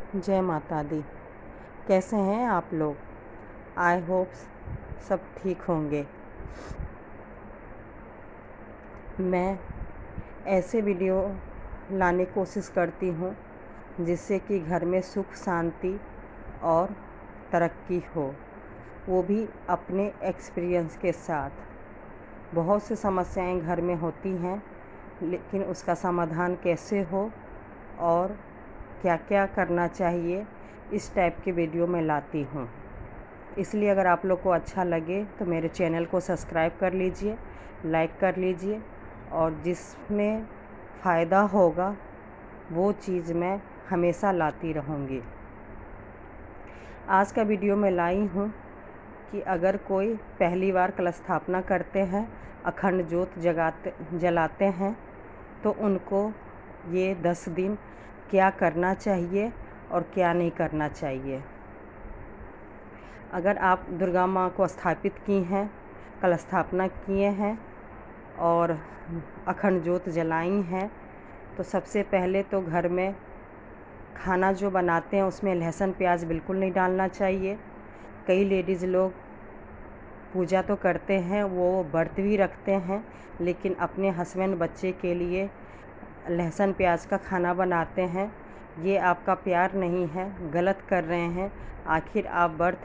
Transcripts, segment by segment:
जय माता दी। कैसे हैं आप लोग? आई होप सब ठीक होंगे। मैं ऐसे वीडियो लाने की कोशिश करती हूँ जिससे कि घर में सुख शांति और तरक्की हो, वो भी अपने एक्सपीरियंस के साथ। बहुत सी समस्याएं घर में होती हैं, लेकिन उसका समाधान कैसे हो और क्या क्या करना चाहिए, इस टाइप की वीडियो मैं लाती हूँ। इसलिए अगर आप लोग को अच्छा लगे तो मेरे चैनल को सब्सक्राइब कर लीजिए, लाइक कर लीजिए, और जिसमें फ़ायदा होगा वो चीज़ मैं हमेशा लाती रहूँगी। आज का वीडियो मैं लाई हूँ कि अगर कोई पहली बार कलश स्थापना करते हैं, अखंड ज्योत जलाते हैं, तो उनको ये 10 दिन क्या करना चाहिए और क्या नहीं करना चाहिए। अगर आप दुर्गा माँ को स्थापित की हैं, कलश स्थापना किए हैं और अखंड ज्योत जलाई हैं, तो सबसे पहले तो घर में खाना जो बनाते हैं उसमें लहसुन प्याज बिल्कुल नहीं डालना चाहिए। कई लेडीज़ लोग पूजा तो करते हैं, वो व्रत भी रखते हैं, लेकिन अपने हस्बैंड बच्चे के लिए लहसुन प्याज का खाना बनाते हैं। ये आपका प्यार नहीं है, गलत कर रहे हैं। आखिर आप व्रत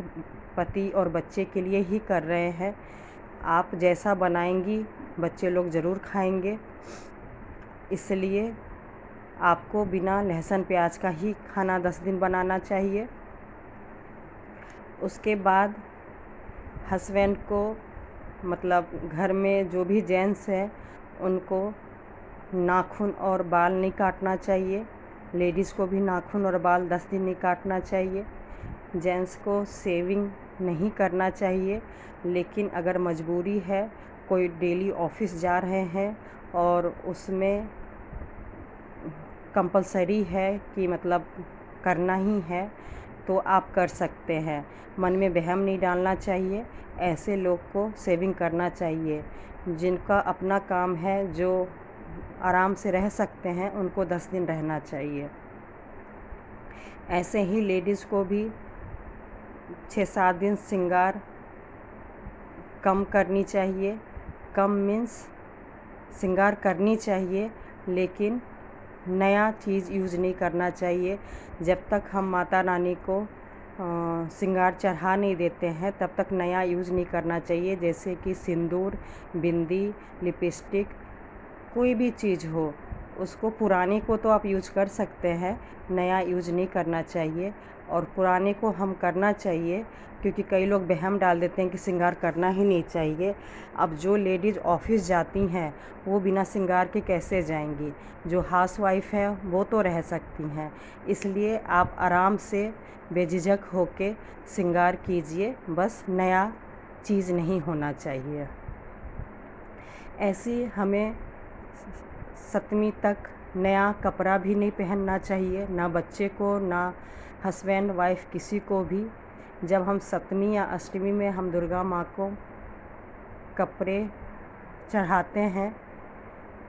पति और बच्चे के लिए ही कर रहे हैं। आप जैसा बनाएंगी बच्चे लोग ज़रूर खाएंगे, इसलिए आपको बिना लहसुन प्याज का ही खाना 10 दिन बनाना चाहिए। उसके बाद हस्बैंड को, मतलब घर में जो भी जेंट्स हैं, उनको नाखून और बाल नहीं काटना चाहिए। लेडीज़ को भी नाखून और बाल 10 दिन नहीं काटना चाहिए। जेंट्स को शेविंग नहीं करना चाहिए, लेकिन अगर मजबूरी है, कोई डेली ऑफिस जा रहे हैं और उसमें कंपलसरी है कि मतलब करना ही है, तो आप कर सकते हैं। मन में वहम नहीं डालना चाहिए। ऐसे लोग को शेविंग करना चाहिए। जिनका अपना काम है, जो आराम से रह सकते हैं, उनको 10 दिन रहना चाहिए। ऐसे ही लेडीज़ को भी 6-7 दिन श्रृंगार कम करनी चाहिए। कम मीन्स श्रृंगार करनी चाहिए, लेकिन नया चीज़ यूज़ नहीं करना चाहिए। जब तक हम माता रानी को श्रृंगार चढ़ा नहीं देते हैं, तब तक नया यूज़ नहीं करना चाहिए। जैसे कि सिंदूर, बिंदी, लिपस्टिक, कोई भी चीज़ हो, उसको पुराने को तो आप यूज कर सकते हैं, नया यूज नहीं करना चाहिए। और पुराने को हम करना चाहिए, क्योंकि कई लोग वहम डाल देते हैं कि श्रृंगार करना ही नहीं चाहिए। अब जो लेडीज़ ऑफिस जाती हैं, वो बिना श्रृंगार के कैसे जाएंगी? जो हाउसवाइफ है वो तो रह सकती हैं। इसलिए आप आराम से बेझिझक होके श्रृंगार कीजिए, बस नया चीज़ नहीं होना चाहिए। ऐसी हमें 7वीं तक नया कपड़ा भी नहीं पहनना चाहिए, ना बच्चे को, ना हस्बैंड वाइफ, किसी को भी। जब हम 7वीं या 8वीं में हम दुर्गा माँ को कपड़े चढ़ाते हैं,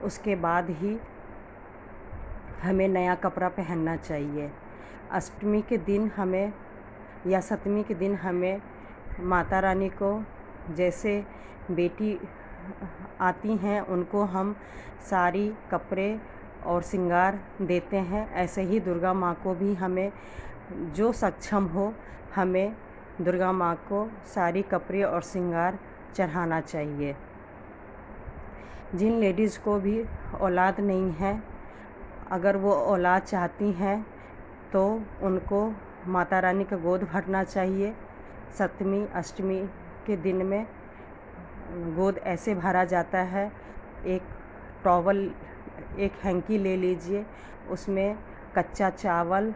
उसके बाद ही हमें नया कपड़ा पहनना चाहिए। 8वीं के दिन हमें या 7वीं के दिन हमें माता रानी को, जैसे बेटी आती हैं उनको हम साड़ी, कपड़े और श्रृंगार देते हैं, ऐसे ही दुर्गा माँ को भी हमें, जो सक्षम हो, हमें दुर्गा माँ को साड़ी, कपड़े और श्रृंगार चढ़ाना चाहिए। जिन लेडीज़ को भी औलाद नहीं है, अगर वो औलाद चाहती हैं तो उनको माता रानी का गोद भरना चाहिए। 7वीं 8वीं के दिन में गोद ऐसे भरा जाता है, एक टॉवल, एक हैंकी ले लीजिए, उसमें कच्चा चावल,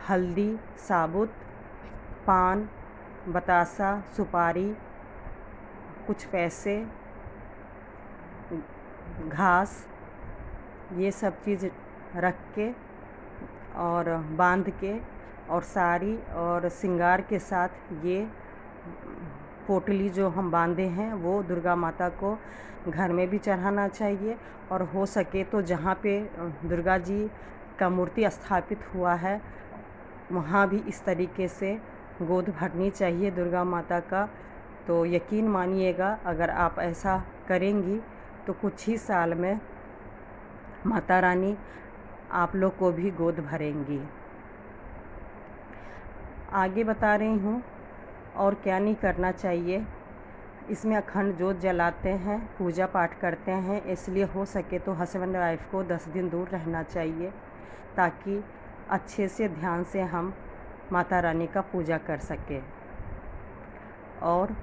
हल्दी, साबुत, पान, बतासा, सुपारी, कुछ पैसे, घास, ये सब चीज़ रख के और बांध के, और साड़ी और श्रृंगार के साथ ये पोटली जो हम बांधे हैं वो दुर्गा माता को घर में भी चढ़ाना चाहिए। और हो सके तो जहाँ पे दुर्गा जी का मूर्ति स्थापित हुआ है, वहाँ भी इस तरीके से गोद भरनी चाहिए दुर्गा माता का। तो यकीन मानिएगा, अगर आप ऐसा करेंगी तो कुछ ही साल में माता रानी आप लोग को भी गोद भरेंगी। आगे बता रही हूँ और क्या नहीं करना चाहिए। इसमें अखंड जोत जलाते हैं, पूजा पाठ करते हैं, इसलिए हो सके तो हस्बैंड वाइफ को 10 दिन दूर रहना चाहिए, ताकि अच्छे से ध्यान से हम माता रानी का पूजा कर सकें। और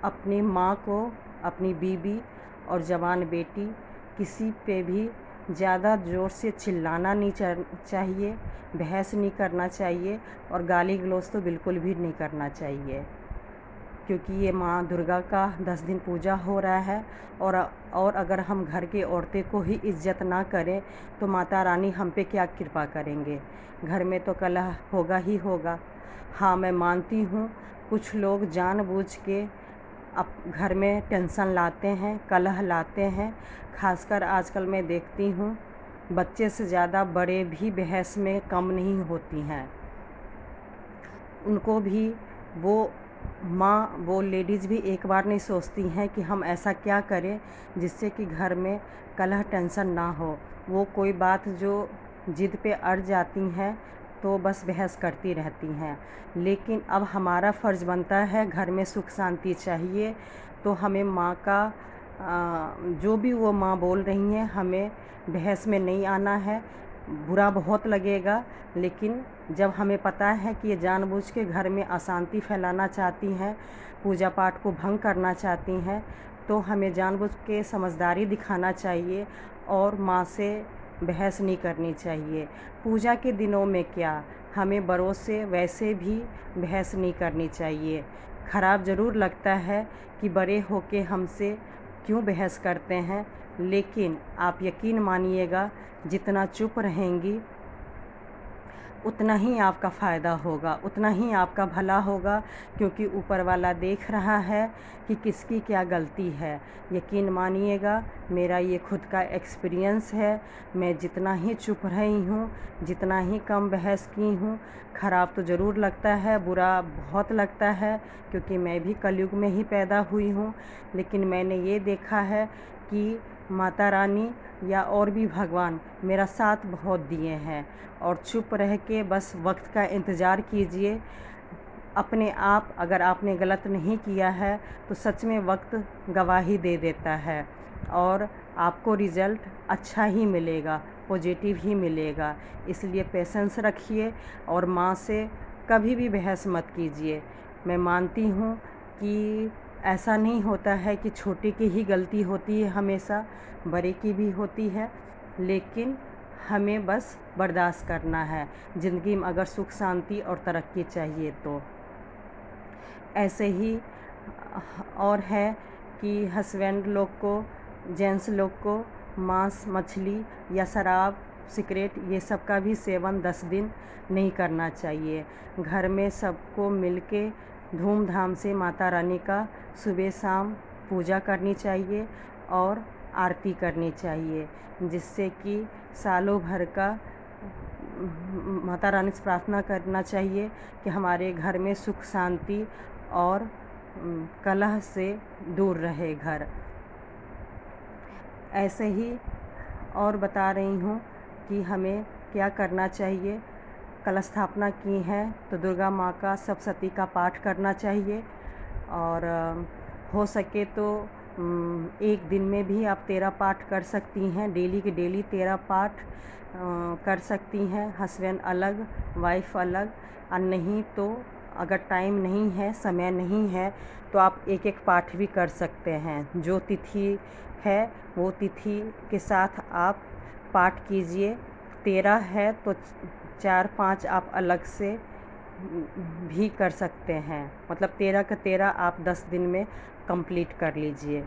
अपनी माँ को, अपनी बीवी और जवान बेटी, किसी पे भी ज़्यादा ज़ोर से चिल्लाना नहीं चाहिए, बहस नहीं करना चाहिए और गाली गलौज तो बिल्कुल भी नहीं करना चाहिए, क्योंकि ये माँ दुर्गा का 10 दिन पूजा हो रहा है। और अगर हम घर की औरतें को ही इज्जत ना करें तो माता रानी हम पे क्या कृपा करेंगे। घर में तो कलह होगा ही होगा। हाँ, मैं मानती हूँ कुछ लोग जानबूझ के घर में टेंशन लाते हैं, कलह लाते हैं। खासकर आजकल मैं देखती हूँ बच्चे से ज़्यादा बड़े भी बहस में कम नहीं होती हैं। उनको भी वो लेडीज़ भी एक बार नहीं सोचती हैं कि हम ऐसा क्या करें जिससे कि घर में कलह टेंशन ना हो। वो कोई बात जो जिद पे अड़ जाती हैं तो बस बहस करती रहती हैं। लेकिन अब हमारा फ़र्ज़ बनता है, घर में सुख शांति चाहिए, तो हमें माँ का जो भी वो माँ बोल रही हैं हमें बहस में नहीं आना है। बुरा बहुत लगेगा, लेकिन जब हमें पता है कि ये जानबूझ के घर में अशांति फैलाना चाहती हैं, पूजा पाठ को भंग करना चाहती हैं, तो हमें जानबूझ के समझदारी दिखाना चाहिए और माँ से बहस नहीं करनी चाहिए। पूजा के दिनों में क्या, हमें बड़ों से वैसे भी बहस नहीं करनी चाहिए। ख़राब ज़रूर लगता है कि बड़े होके हमसे क्यों बहस करते हैं, लेकिन आप यकीन मानिएगा जितना चुप रहेंगी उतना ही आपका फ़ायदा होगा, उतना ही आपका भला होगा, क्योंकि ऊपर वाला देख रहा है कि किसकी क्या गलती है। यकीन मानिएगा, मेरा ये खुद का एक्सपीरियंस है। मैं जितना ही चुप रही हूँ, जितना ही कम बहस की हूँ, ख़राब तो ज़रूर लगता है, बुरा बहुत लगता है, क्योंकि मैं भी कलयुग में ही पैदा हुई हूँ। लेकिन मैंने ये देखा है कि माता रानी या और भी भगवान मेरा साथ बहुत दिए हैं। और चुप रह के बस वक्त का इंतज़ार कीजिए। अपने आप अगर आपने गलत नहीं किया है तो सच में वक्त गवाही दे देता है और आपको रिज़ल्ट अच्छा ही मिलेगा, पॉजिटिव ही मिलेगा। इसलिए पेशेंस रखिए और माँ से कभी भी बहस मत कीजिए। मैं मानती हूँ कि ऐसा नहीं होता है कि छोटे की ही गलती होती है, हमेशा बड़े की भी होती है, लेकिन हमें बस बर्दाश्त करना है। ज़िंदगी में अगर सुख शांति और तरक्की चाहिए तो ऐसे ही और है कि हस्बैंड लोग को, जेंट्स लोग को मांस मछली या शराब सिगरेट ये सब का भी सेवन 10 दिन नहीं करना चाहिए। घर में सबको मिलके धूमधाम से माता रानी का सुबह शाम पूजा करनी चाहिए और आरती करनी चाहिए, जिससे कि सालों भर का माता रानी से प्रार्थना करना चाहिए कि हमारे घर में सुख शांति और कलह से दूर रहे घर। ऐसे ही और बता रही हूँ कि हमें क्या करना चाहिए। कलश स्थापना की है तो दुर्गा माँ का सप्तशती का पाठ करना चाहिए और हो सके तो एक दिन में भी आप 13 पाठ कर सकती हैं। डेली के डेली 13 पाठ कर सकती हैं, हस्बैंड अलग वाइफ अलग। और नहीं तो अगर टाइम नहीं है, समय नहीं है, तो आप एक एक पाठ भी कर सकते हैं। जो तिथि है वो तिथि के साथ आप पाठ कीजिए। 13 है तो 4-5 आप अलग से भी कर सकते हैं, मतलब 13 का 13 आप 10 दिन में कंप्लीट कर लीजिए।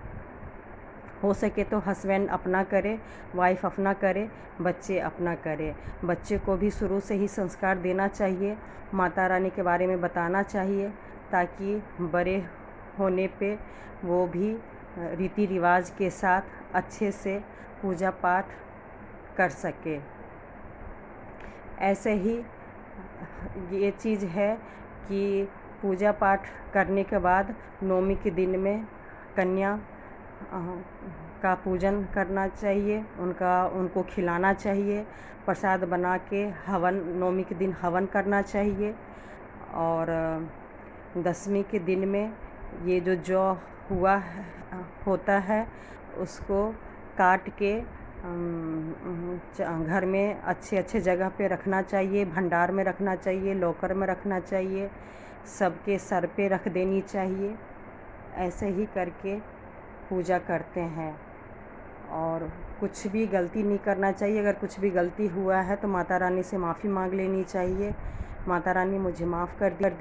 हो सके तो हस्बैंड अपना करे, वाइफ अपना करे, बच्चे अपना करे। बच्चे को भी शुरू से ही संस्कार देना चाहिए, माता रानी के बारे में बताना चाहिए, ताकि बड़े होने पे वो भी रीति रिवाज के साथ अच्छे से पूजा पाठ कर सके। ऐसे ही ये चीज़ है कि पूजा पाठ करने के बाद नवमी के दिन में कन्या का पूजन करना चाहिए, उनको खिलाना चाहिए, प्रसाद बना के हवन, नवमी के दिन हवन करना चाहिए। और दसवीं के दिन में ये जो जौ हुआ होता है उसको काट के घर में अच्छे जगह पे रखना चाहिए, भंडार में रखना चाहिए, लॉकर में रखना चाहिए, सबके सर पे रख देनी चाहिए। ऐसे ही करके पूजा करते हैं और कुछ भी गलती नहीं करना चाहिए। अगर कुछ भी गलती हुआ है तो माता रानी से माफ़ी मांग लेनी चाहिए, माता रानी मुझे माफ़ कर